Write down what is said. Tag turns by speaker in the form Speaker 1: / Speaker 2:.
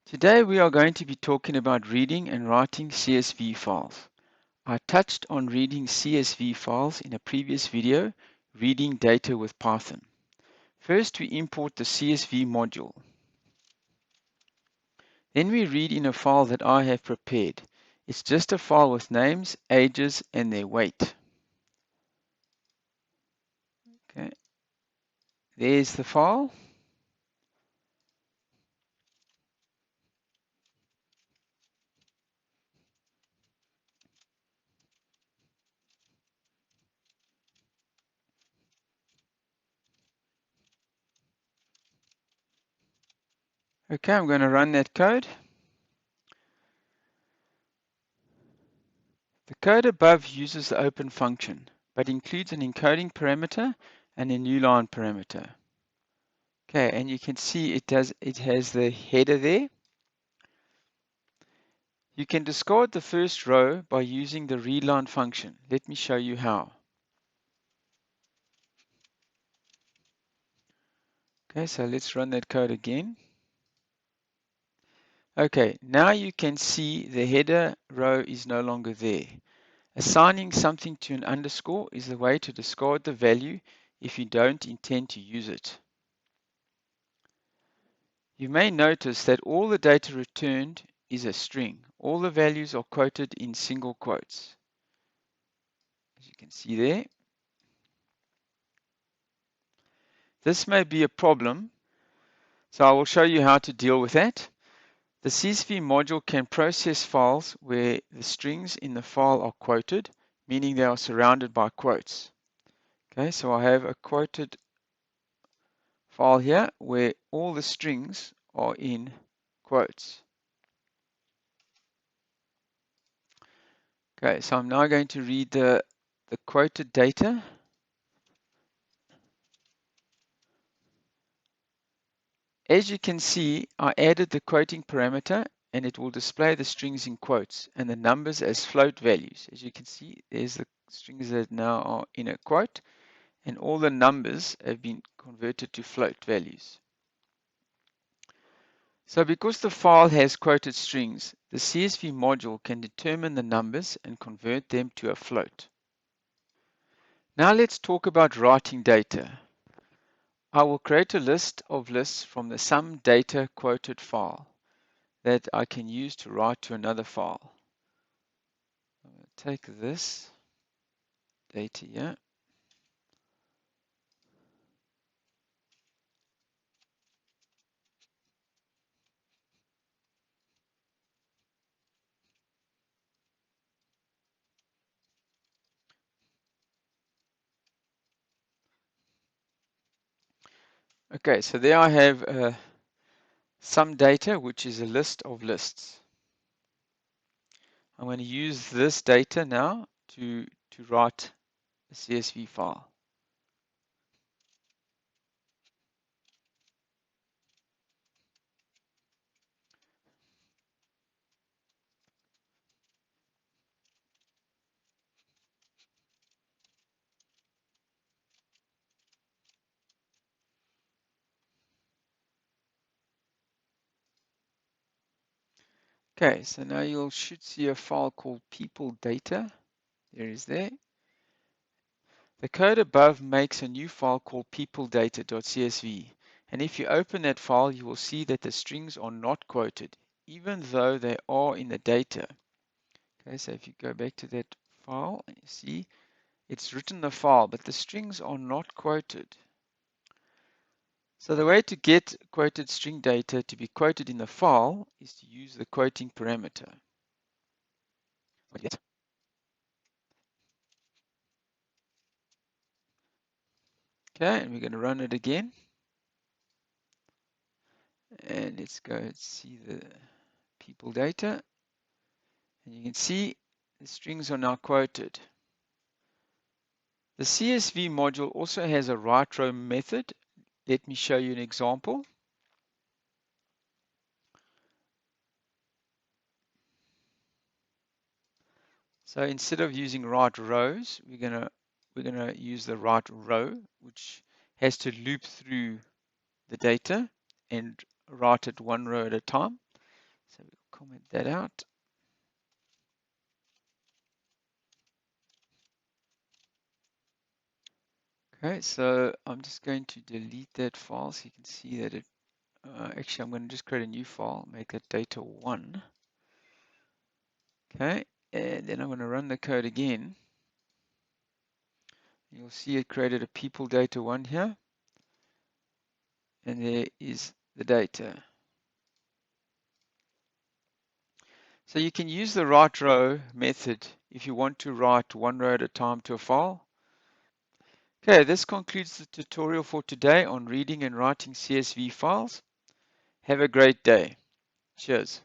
Speaker 1: Today we are going to be talking about reading and writing CSV files. I touched on reading CSV files in a previous video, reading data with Python. First we import the CSV module. Then we read in a file that I have prepared. It's just a file with names, ages, and their weight. Okay, there's the file. Okay, I'm going to run that code. The code above uses the open function, but includes an encoding parameter and a new line parameter. Okay, and you can see it has the header there. You can discard the first row by using the readline function. Let me show you how. Okay, so let's run that code again. Okay, now you can see the header row is no longer there. Assigning something to an underscore is the way to discard the value if you don't intend to use it. You may notice that all the data returned is a string. All the values are quoted in single quotes. As you can see there. This may be a problem, so I will show you how to deal with that. The CSV module can process files where the strings in the file are quoted, meaning they are surrounded by quotes. Okay, so I have a quoted file here where all the strings are in quotes. Okay, so I'm now going to read the quoted data. As you can see, I added the quoting parameter and it will display the strings in quotes and the numbers as float values. As you can see, there's the strings that now are in a quote and all the numbers have been converted to float values. So because the file has quoted strings, the CSV module can determine the numbers and convert them to a float. Now let's talk about writing data. I will create a list of lists from the sum data quoted file that I can use to write to another file. I'm going to take this data here. Okay, so there I have sum data, which is a list of lists. I'm going to use this data now to write a CSV file. Okay, so now you should see a file called people data. There is there. The code above makes a new file called peopledata.csv. And if you open that file, you will see that the strings are not quoted, even though they are in the data. Okay, so if you go back to that file, you see it's written the file, but the strings are not quoted. So the way to get quoted string data to be quoted in the file is to use the quoting parameter. Okay, and we're going to run it again. And let's go and see the people data. And you can see the strings are now quoted. The CSV module also has a Writro method. Let me show you an example. So instead of using write rows, we're gonna use the write row, which has to loop through the data and write it one row at a time. comment that out. Okay, so I'm just going to delete that file so you can see that it, actually I'm going to just create a new file, make that data1. Okay, and then I'm going to run the code again. You'll see it created a people data1 here, and there is the data. So you can use the Writro method if you want to write one row at a time to a file. Okay, this concludes the tutorial for today on reading and writing CSV files. Have a great day. Cheers.